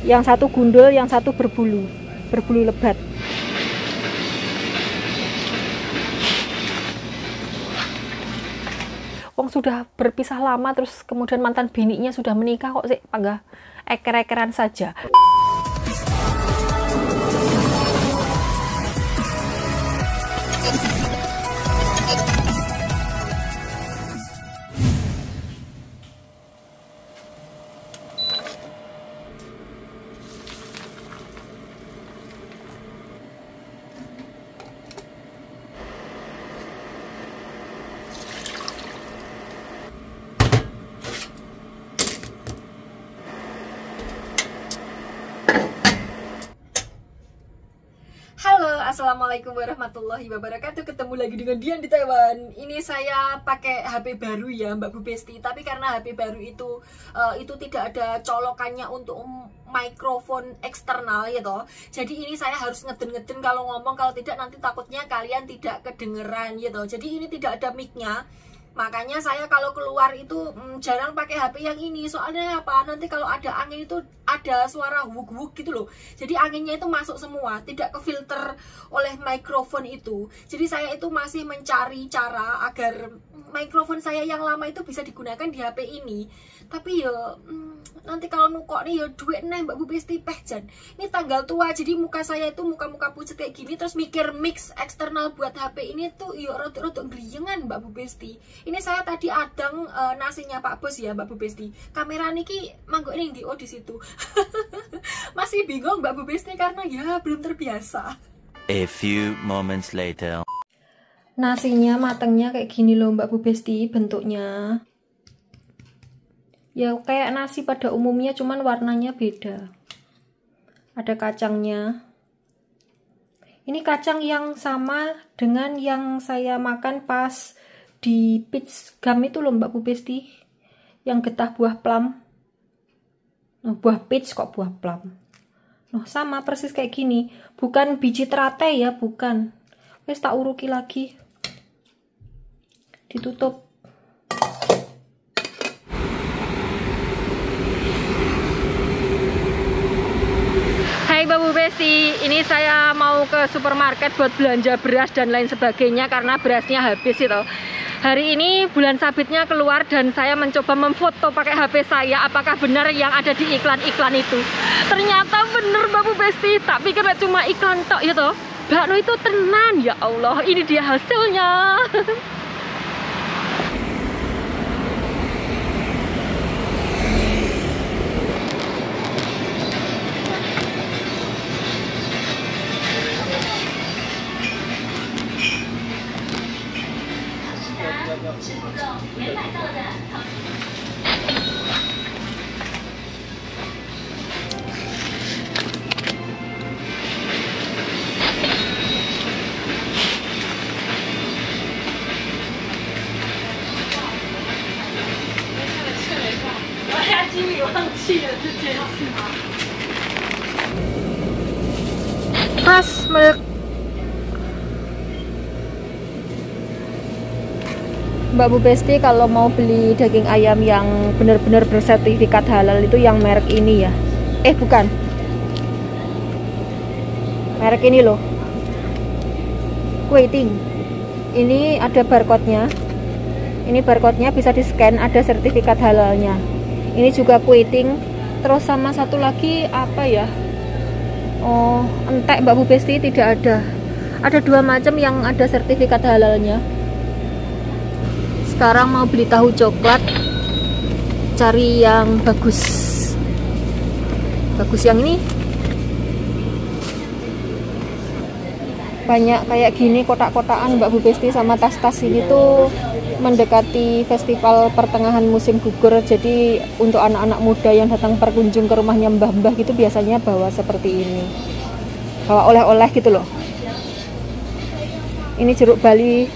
Yang satu gundul, yang satu berbulu lebat. Wong sudah berpisah lama, terus kemudian mantan bininya sudah menikah, kok sih panggah eker-ekeran saja. Assalamualaikum warahmatullahi wabarakatuh. Ketemu lagi dengan Dian di Taiwan. Ini saya pakai HP baru ya Mbak Bu Besti. Tapi karena HP baru itu tidak ada colokannya untuk mikrofon eksternal ya toh. Jadi ini saya harus ngeden-ngeden kalau ngomong, kalau tidak nanti takutnya kalian tidak kedengeran ya toh. Jadi ini tidak ada mic-nya. Makanya saya kalau keluar itu jarang pakai HP yang ini. Soalnya apa? Nanti kalau ada angin itu ada suara wuk-wuk gitu loh. Jadi anginnya itu masuk semua, tidak kefilter oleh mikrofon itu. Jadi saya itu masih mencari cara agar mikrofon saya yang lama itu bisa digunakan di HP ini. Tapi ya nanti kalau nukok nih ya duit nih Mbak Bu Besti pehjan. Ini tanggal tua, jadi muka saya itu muka-muka pucet kayak gini, terus mikir mix eksternal buat HP ini tuh ya rodok geliyengan Mbak Bu Besti. Ini saya tadi adang nasinya Pak Bos ya Mbak Bu Besti. Kamera niki manggo ini di situ. Masih bingung Mbak Bu Besti karena ya belum terbiasa. A few moments later. Nasinya matangnya kayak gini loh Mbak Bu Besti bentuknya. Ya kayak nasi pada umumnya, cuman warnanya beda. Ada kacangnya. Ini kacang yang sama dengan yang saya makan pas di peach gum itu loh Mbak Bu Besti. Yang getah buah plum. Nah, buah peach kok buah plum. Nah, sama persis kayak gini. Bukan biji teratai ya, bukan. Wes tak uruki lagi. Ditutup. Hai Mbak Bu Besti, ini saya mau ke supermarket buat belanja beras dan lain sebagainya karena berasnya habis itu. Hari ini bulan sabitnya keluar dan saya mencoba memfoto pakai HP saya apakah benar yang ada di iklan-iklan itu. Ternyata bener Mbak Bu Besti, tak pikir cuma iklan tok ya toh. Bakno itu tenan, ya Allah, ini dia hasilnya. Fresh milk. Mbak Bu Besti kalau mau beli daging ayam yang benar-benar bersertifikat halal itu yang merek ini ya. Bukan. Merek ini loh. Kuiting. Ini ada barcode-nya. Ini barcode-nya bisa di-scan, ada sertifikat halalnya. Ini juga kuiting. Terus sama satu lagi apa ya? Oh, entek Mbak Bu Besti tidak ada. Ada dua macam yang ada sertifikat halalnya. Sekarang mau beli tahu coklat, cari yang bagus. Bagus yang ini. Banyak kayak gini kotak-kotakan Mbak Bu Besti, sama tas-tas ini tuh mendekati festival pertengahan musim gugur. Jadi untuk anak-anak muda yang datang berkunjung ke rumahnya mbah-mbah gitu biasanya bawa seperti ini. Bawa oleh-oleh gitu loh. Ini jeruk Bali.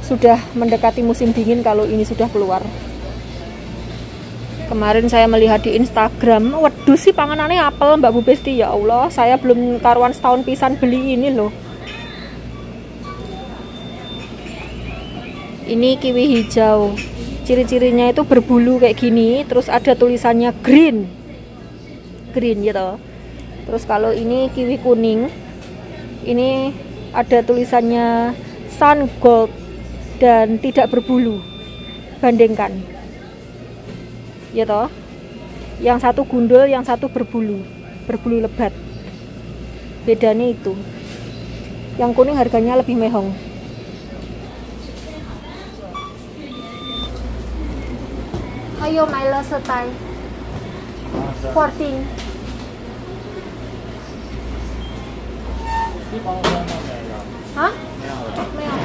Sudah mendekati musim dingin kalau ini sudah keluar. Kemarin saya melihat di Instagram, waduh sih panganannya apel Mbak Bu Besti, ya Allah, saya belum karuan setahun pisan beli ini loh. Ini kiwi hijau. Ciri-cirinya itu berbulu kayak gini, terus ada tulisannya green. green gitu. Terus kalau ini kiwi kuning, ini ada tulisannya Sun Gold dan tidak berbulu. Bandingkan ya toh, yang satu gundul, yang satu berbulu lebat. Bedanya itu, yang kuning harganya lebih mehong. Ayo Milo setai 14. Hah? Meo.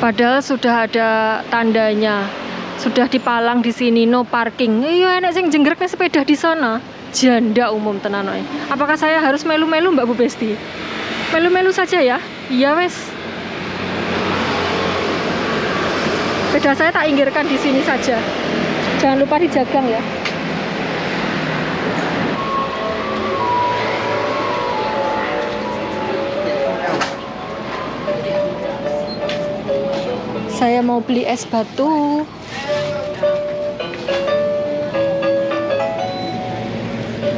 Padahal sudah ada tandanya, sudah dipalang di sini no parking. Iya enak sing jenggrek sepeda di sana. Janda umum tenan oi. Apakah saya harus melu-melu Mbak Bu Besti? Melu-melu saja ya. Iya wes. Sepeda saya tak inggirkan di sini saja. Jangan lupa dijagang ya. Saya mau beli es batu.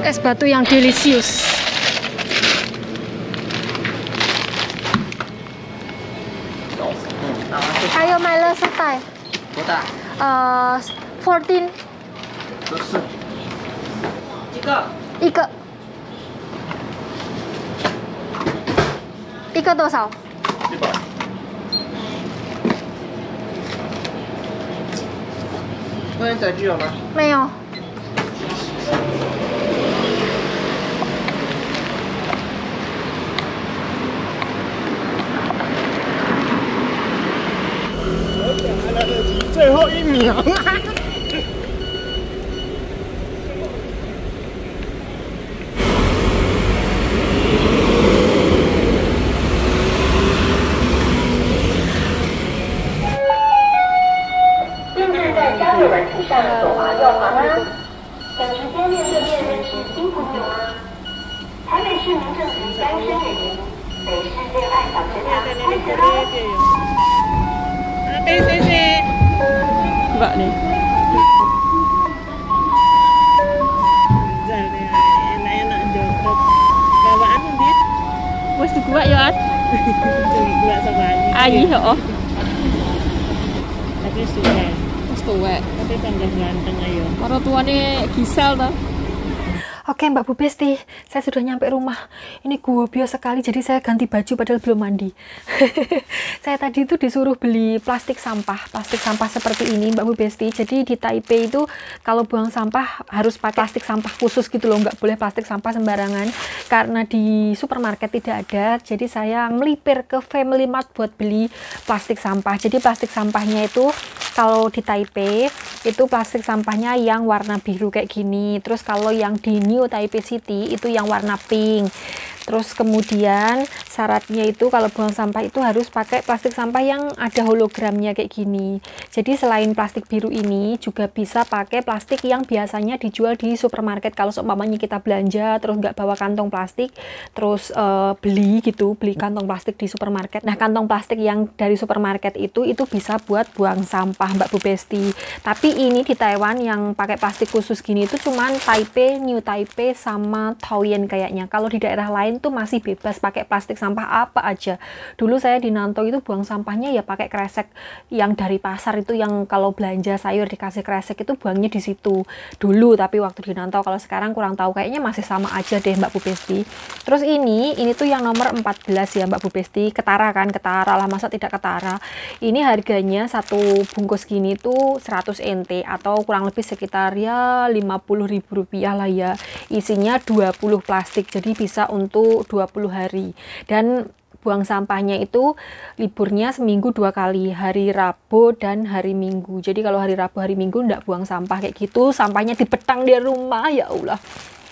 Es batu yang delicious. Ayo Milo setai. 多大14？14。一个。一个。一个多少100。会员载具有吗？没有。最后1秒。现在在交友软体上左滑右滑吗？等时间面对面认识新朋友吗？台北市民政局单身给您美式恋爱小学堂开始喽！ABCC。Mbak nih. Enak-enak joget. Bawaan ndi? Wes digua ya, At. Digua sama Ayi heeh. Tapi sudah. Wes tuwek. Tapi tambah ganteng ayo. Para tuane Gisel ta. Oke Mbak Bu Besti, saya sudah nyampe rumah. Ini gua biasa sekali, jadi saya ganti baju padahal belum mandi. Saya tadi itu disuruh beli plastik sampah seperti ini Mbak Bu Besti. Jadi di Taipei itu kalau buang sampah harus pakai plastik sampah khusus gitu loh, nggak boleh plastik sampah sembarangan. Karena di supermarket tidak ada, jadi saya melipir ke Family Mart buat beli plastik sampah. Jadi plastik sampahnya itu kalau di Taipei itu plastik sampahnya yang warna biru kayak gini. Terus kalau yang di New Taipei City itu yang warna pink. Terus kemudian syaratnya itu kalau buang sampah itu harus pakai plastik sampah yang ada hologramnya kayak gini. Jadi selain plastik biru ini juga bisa pakai plastik yang biasanya dijual di supermarket. Kalau seumpamanya kita belanja terus nggak bawa kantong plastik, terus beli kantong plastik di supermarket. Nah kantong plastik yang dari supermarket itu bisa buat buang sampah Mbak Bu Besti. Tapi ini di Taiwan yang pakai plastik khusus gini itu cuman Taipei, New Taipei sama Taoyuan kayaknya. Kalau di daerah lain tuh masih bebas pakai plastik sampah apa aja. Dulu saya di Nantou itu buang sampahnya ya pakai kresek yang dari pasar itu, yang kalau belanja sayur dikasih kresek itu buangnya di situ dulu. Tapi waktu di Nantou, kalau sekarang kurang tahu, kayaknya masih sama aja deh Mbak Bu Besti. Terus ini tuh yang nomor 14 ya Mbak Bu Besti. Ketara kan, ketara lah, masa tidak ketara. Ini harganya satu bungkus gini tuh 100 NT atau kurang lebih sekitar ya 50.000 rupiah lah ya. Isinya 20 plastik, jadi bisa untuk 20 hari. Dan buang sampahnya itu liburnya seminggu 2 kali, hari Rabu dan hari Minggu. Jadi kalau hari Rabu hari Minggu ndak buang sampah kayak gitu, sampahnya dipetang di rumah, ya Allah.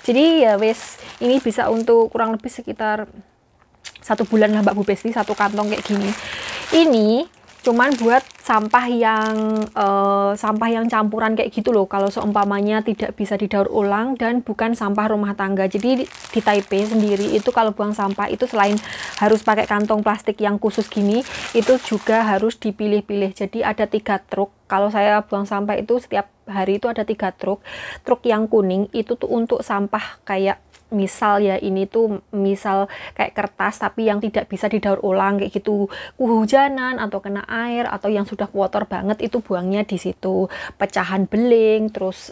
Jadi ya wes, ini bisa untuk kurang lebih sekitar 1 bulan lah Mbak Bu Besti, satu kantong kayak gini. Ini cuman buat sampah yang campuran kayak gitu loh, kalau seumpamanya tidak bisa didaur ulang dan bukan sampah rumah tangga. Jadi di Taipei sendiri itu kalau buang sampah itu selain harus pakai kantong plastik yang khusus gini, itu juga harus dipilih-pilih. Jadi ada 3 truk. Kalau saya buang sampah itu setiap hari itu ada 3 truk. Truk yang kuning itu tuh untuk sampah kayak misal ya, ini tuh misal kayak kertas tapi yang tidak bisa didaur ulang kayak gitu, kehujanan atau kena air atau yang sudah kotor banget, itu buangnya di situ. Pecahan beling, terus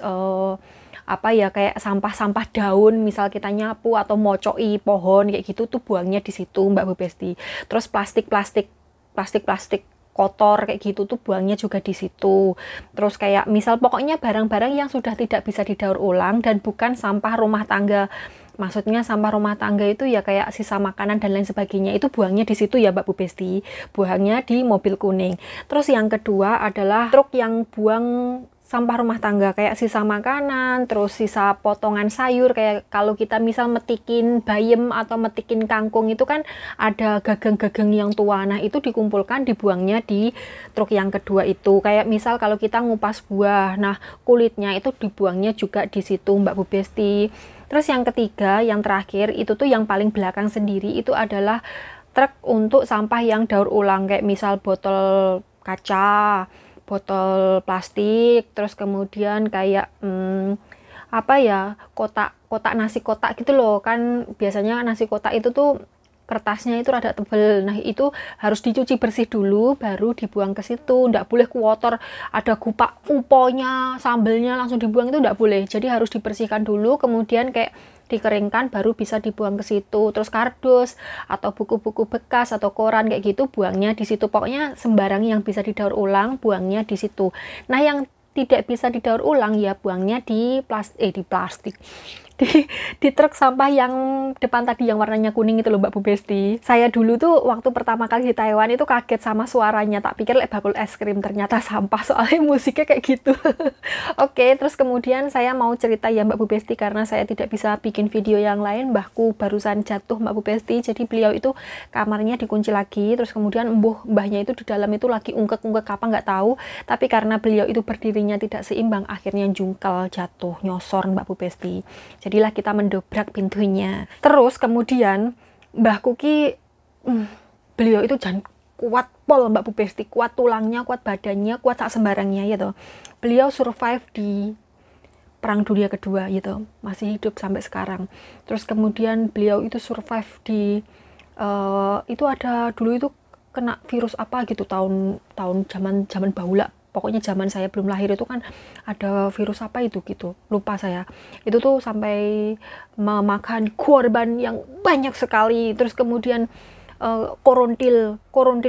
apa ya, kayak sampah-sampah daun misal kita nyapu atau mocoi pohon kayak gitu tuh buangnya di situ Mbak Bu Besti. Terus plastik kotor kayak gitu tuh buangnya juga di situ. Terus kayak misal pokoknya barang-barang yang sudah tidak bisa didaur ulang dan bukan sampah rumah tangga. Maksudnya sampah rumah tangga itu ya kayak sisa makanan dan lain sebagainya, itu buangnya di situ ya Mbak Bu Besti. Buangnya di mobil kuning. Terus yang kedua adalah truk yang buang sampah rumah tangga kayak sisa makanan, terus sisa potongan sayur, kayak kalau kita misal metikin bayam atau metikin kangkung itu kan ada gagang-gagang yang tua. Nah, itu dikumpulkan dibuangnya di truk yang kedua itu. Kayak misal kalau kita ngupas buah, nah kulitnya itu dibuangnya juga di situ Mbak Bu Besti. Terus yang ketiga, yang terakhir itu tuh yang paling belakang sendiri itu adalah truk untuk sampah yang daur ulang kayak misal botol kaca, botol plastik, terus kemudian kayak apa ya, kotak nasi kotak gitu loh kan. Biasanya nasi kotak itu tuh kertasnya itu rada tebel. Nah, itu harus dicuci bersih dulu baru dibuang ke situ. Nggak boleh kotor, ada gupak uponya, sambelnya langsung dibuang, itu nggak boleh. Jadi harus dibersihkan dulu, kemudian kayak dikeringkan baru bisa dibuang ke situ. Terus kardus atau buku-buku bekas atau koran kayak gitu buangnya di situ. Pokoknya sembarang yang bisa didaur ulang buangnya di situ. Nah, yang tidak bisa didaur ulang ya buangnya di plastik. Di truk sampah yang depan tadi yang warnanya kuning itu loh Mbak Bu Besti. Saya dulu tuh waktu pertama kali di Taiwan itu kaget sama suaranya, tak pikir bakul es krim, ternyata sampah, soalnya musiknya kayak gitu. Oke, terus kemudian saya mau cerita ya Mbak Bu Besti, karena saya tidak bisa bikin video yang lain. Mbahku barusan jatuh Mbak Bu Besti, jadi beliau itu kamarnya dikunci lagi, terus kemudian mbahnya itu di dalam itu lagi ungkek-ungkek apa nggak tahu, tapi karena beliau itu berdirinya tidak seimbang akhirnya jungkel, jatuh, nyosor Mbak Bu Besti. Jadilah kita mendobrak pintunya. Terus kemudian Mbah Kuki, beliau itu kuat pol Mbak Bu Besti, kuat tulangnya, kuat badannya, kuat sak sembarangnya gitu. Beliau survive di Perang Dunia Kedua gitu, masih hidup sampai sekarang. Terus kemudian beliau itu survive di itu ada dulu itu kena virus apa gitu, tahun zaman bahula. Pokoknya zaman saya belum lahir itu kan ada virus apa itu gitu, lupa saya. Itu tuh sampai memakan korban yang banyak sekali. Terus kemudian korontil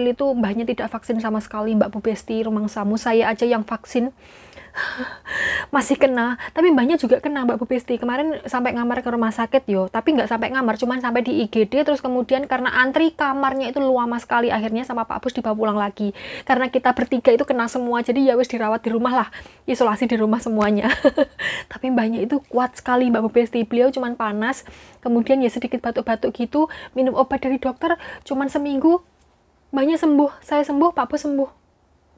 itu mbahnya tidak vaksin sama sekali Mbak Bu Besti, rumangsamu saya aja yang vaksin masih kena, tapi mbahnya juga kena Mbak Bu Besti. Kemarin sampai ngamar ke rumah sakit yo, tapi nggak sampai ngamar, cuman sampai di IGD. Terus kemudian karena antri kamarnya itu lama sekali, akhirnya sama Pak Bos dibawa pulang lagi karena kita bertiga itu kena semua. Jadi ya wes dirawat di rumah lah, isolasi di rumah semuanya. Tapi mbahnya itu kuat sekali Mbak Bu Besti. Beliau cuman panas, kemudian ya sedikit batuk-batuk gitu, minum obat dari dokter, cuman seminggu mbahnya sembuh, saya sembuh, Pak Bos sembuh.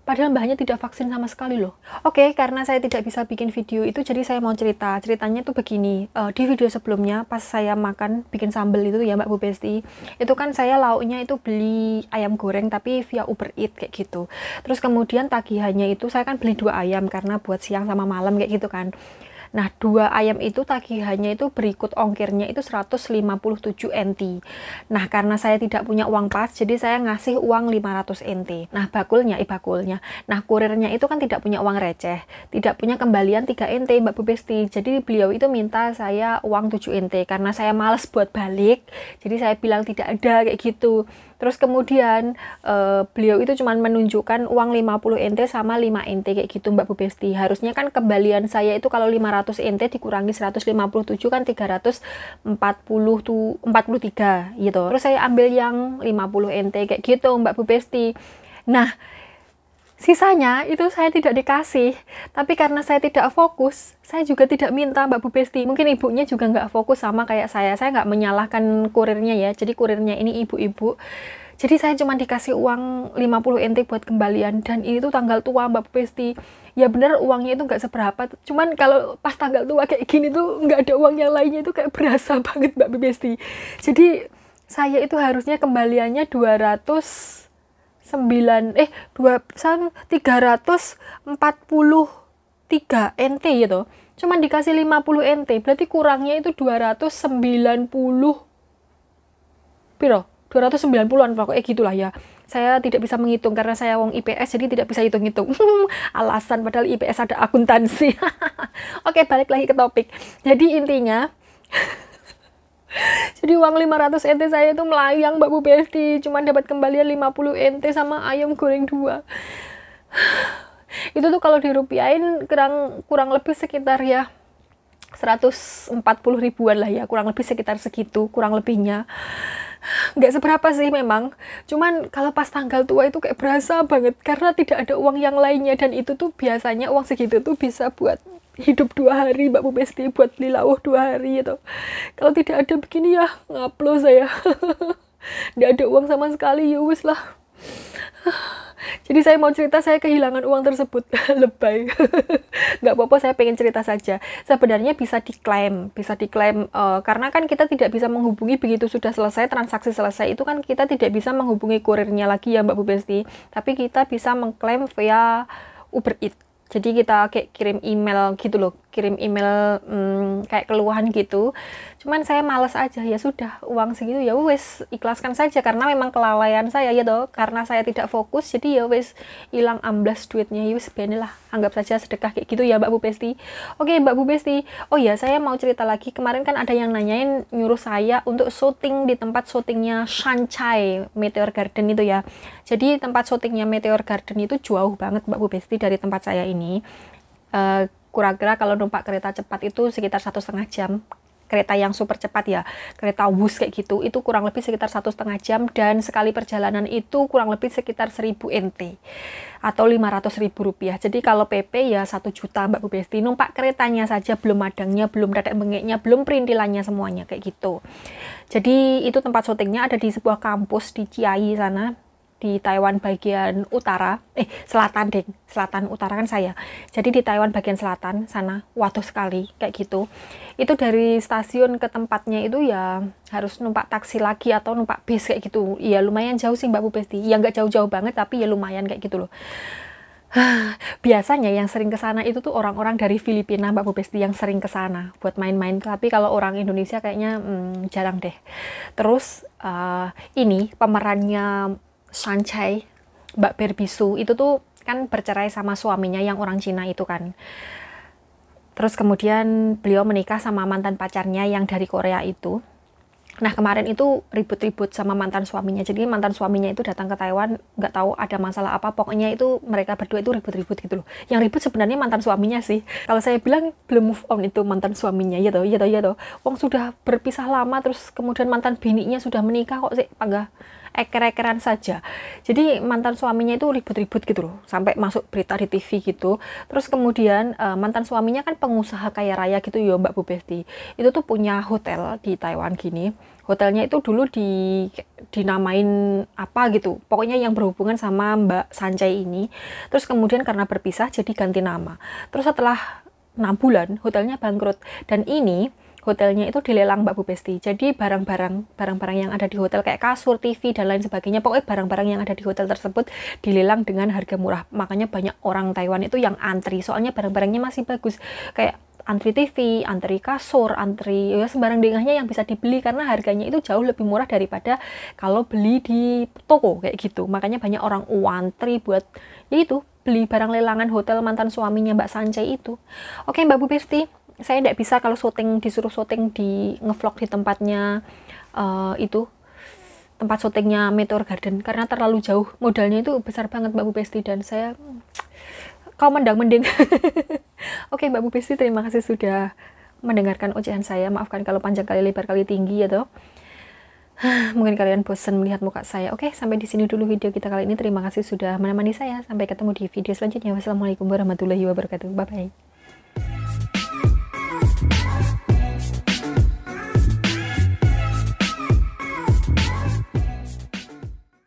Padahal mbahnya tidak vaksin sama sekali loh. Oke, karena saya tidak bisa bikin video itu, jadi saya mau ceritanya tuh begini. Di video sebelumnya pas saya makan bikin sambal itu ya Mbak Bu Besti, itu kan saya lauknya itu beli ayam goreng tapi via Uber Eats kayak gitu. Terus kemudian tagihannya itu saya kan beli 2 ayam karena buat siang sama malam kayak gitu kan. Nah, 2 ayam itu tagihannya itu berikut ongkirnya itu 157 NT. Nah, karena saya tidak punya uang pas, jadi saya ngasih uang 500 NT. Nah, bakulnya. Nah, kurirnya itu kan tidak punya uang receh, tidak punya kembalian 3 NT Mbak Bu Besti. Jadi beliau itu minta saya uang 7 NT karena saya males buat balik. Jadi saya bilang tidak ada kayak gitu. Terus kemudian beliau itu cuma menunjukkan uang 50 NT sama 5 NT kayak gitu Mbak Bu Besti. Harusnya kan kembalian saya itu kalau 500 NT dikurangi 157 kan 343 gitu. Terus saya ambil yang 50 NT kayak gitu Mbak Bu Besti. Nah, sisanya itu saya tidak dikasih, tapi karena saya tidak fokus, saya juga tidak minta Mbak Bu Besti. Mungkin ibunya juga nggak fokus sama kayak saya nggak menyalahkan kurirnya ya. Jadi kurirnya ini ibu-ibu, Jadi saya cuma dikasih uang 50 NT buat kembalian, dan ini tuh tanggal tua Mbak Besti. Ya bener uangnya itu nggak seberapa, cuman kalau pas tanggal tua kayak gini tuh nggak ada uang yang lainnya itu kayak berasa banget Mbak Besti. Jadi saya itu harusnya kembaliannya 343 NT gitu. Cuman dikasih 50 NT, berarti kurangnya itu 290 piro? 290-an pokoknya gitulah ya. Saya tidak bisa menghitung karena saya wong IPS, jadi tidak bisa hitung-hitung. Alasan padahal IPS ada akuntansi. Oke, balik lagi ke topik. Jadi intinya jadi uang 500 NT saya itu melayang Mbak Bu Besti, cuman dapat kembalian 50 NT sama ayam goreng 2. Itu tuh kalau dirupiahin kurang lebih sekitar ya 140 ribuan lah ya, kurang lebih sekitar segitu, kurang lebihnya. Nggak seberapa sih memang, cuman kalau pas tanggal tua itu kayak berasa banget karena tidak ada uang yang lainnya, dan itu tuh biasanya uang segitu tuh bisa buat hidup 2 hari Mbak Bu Besti, buat beli lauk 2 hari gitu. Kalau tidak ada begini ya ngaplo saya. Nggak ada uang sama sekali, ya wis lah. Jadi saya mau cerita saya kehilangan uang tersebut. Lebay. Nggak apa-apa, saya pengen cerita saja. Sebenarnya bisa diklaim karena kan kita tidak bisa menghubungi begitu sudah selesai, transaksi selesai itu kan kita tidak bisa menghubungi kurirnya lagi ya Mbak Bu Besti. Tapi kita bisa mengklaim via Uber Eats. Jadi kita kayak kirim email gitu loh, kayak keluhan gitu. Cuman saya males aja, ya sudah uang segitu ya wes ikhlaskan saja karena memang kelalaian saya ya toh, karena saya tidak fokus jadi ya wes hilang amblas duitnya, ya wes lah, anggap saja sedekah kayak gitu ya Mbak Bu Besti. Oke Mbak Bu Besti, oh ya saya mau cerita lagi, kemarin kan ada yang nanyain nyuruh saya untuk syuting di tempat syutingnya Sunshine Meteor Garden itu ya. Jadi tempat syutingnya Meteor Garden itu jauh banget Mbak Bu Besti dari tempat saya ini. Kira-kira kalau numpak kereta cepat itu sekitar 1,5 jam. Kereta yang super cepat ya, kereta Wus kayak gitu, itu kurang lebih sekitar 1,5 jam, dan sekali perjalanan itu kurang lebih sekitar 1000 NT atau 500.000 rupiah. Jadi kalau PP ya 1 juta Mbak Bu Besti. Numpak keretanya saja belum madangnya, belum dadak bengeknya, belum perintilannya semuanya kayak gitu. Jadi itu tempat syutingnya ada di sebuah kampus di Chiayi sana, di Taiwan bagian utara, selatan deh, selatan utara kan saya. Jadi di Taiwan bagian selatan sana, waduh sekali kayak gitu. Itu dari stasiun ke tempatnya itu ya harus numpak taksi lagi atau numpak bis kayak gitu. Ya lumayan jauh sih Mbak Bu Besti. Ya nggak jauh-jauh banget tapi ya lumayan kayak gitu loh. Biasanya yang sering ke sana itu tuh orang-orang dari Filipina Mbak Bu Besti yang sering ke sana buat main-main. Tapi kalau orang Indonesia kayaknya jarang deh. Terus ini pemerannya Sunshine, Mbak Berbisu itu tuh kan bercerai sama suaminya yang orang Cina itu kan. Terus kemudian beliau menikah sama mantan pacarnya yang dari Korea itu. Nah kemarin itu ribut-ribut sama mantan suaminya. Jadi mantan suaminya itu datang ke Taiwan, nggak tahu ada masalah apa. Pokoknya itu mereka berdua itu ribut-ribut gitu loh. Yang ribut sebenarnya mantan suaminya sih. Kalau saya bilang belum move on itu mantan suaminya, ya toh. Wong sudah berpisah lama, terus kemudian mantan bininya sudah menikah kok sih panggah eker-ekeran saja. Jadi mantan suaminya itu ribut-ribut gitu loh, sampai masuk berita di TV gitu. Terus kemudian mantan suaminya kan pengusaha kaya raya gitu ya Mbak Bu Besti. Itu tuh punya hotel di Taiwan gini. Hotelnya itu dulu dinamain apa gitu. Pokoknya yang berhubungan sama Mbak Sunshine ini. Terus kemudian karena berpisah jadi ganti nama. Terus setelah 6 bulan hotelnya bangkrut, dan ini hotelnya itu dilelang Mbak Bu Besti. Jadi barang-barang yang ada di hotel kayak kasur, TV dan lain sebagainya, pokoknya barang-barang yang ada di hotel tersebut dilelang dengan harga murah. Makanya banyak orang Taiwan itu yang antri, soalnya barang-barangnya masih bagus. Kayak antri TV, antri kasur, antri ya sembarang dengahnya yang bisa dibeli karena harganya itu jauh lebih murah daripada kalau beli di toko kayak gitu. Makanya banyak orang antri buat ya itu beli barang lelangan hotel mantan suaminya Mbak Sunshine itu. Oke Mbak Bu Besti, saya tidak bisa kalau disuruh syuting di ngevlog di tempatnya itu tempat syutingnya Meteor Garden karena terlalu jauh, modalnya itu besar banget Mbak Bu Besti, dan saya kau mending. Oke Mbak Bu Besti, terima kasih sudah mendengarkan ocehan saya. Maafkan kalau panjang kali lebar kali tinggi ya toh. Mungkin kalian bosan melihat muka saya. Oke, sampai di sini dulu video kita kali ini. Terima kasih sudah menemani saya. Sampai ketemu di video selanjutnya. Wassalamualaikum warahmatullahi wabarakatuh. Bye bye.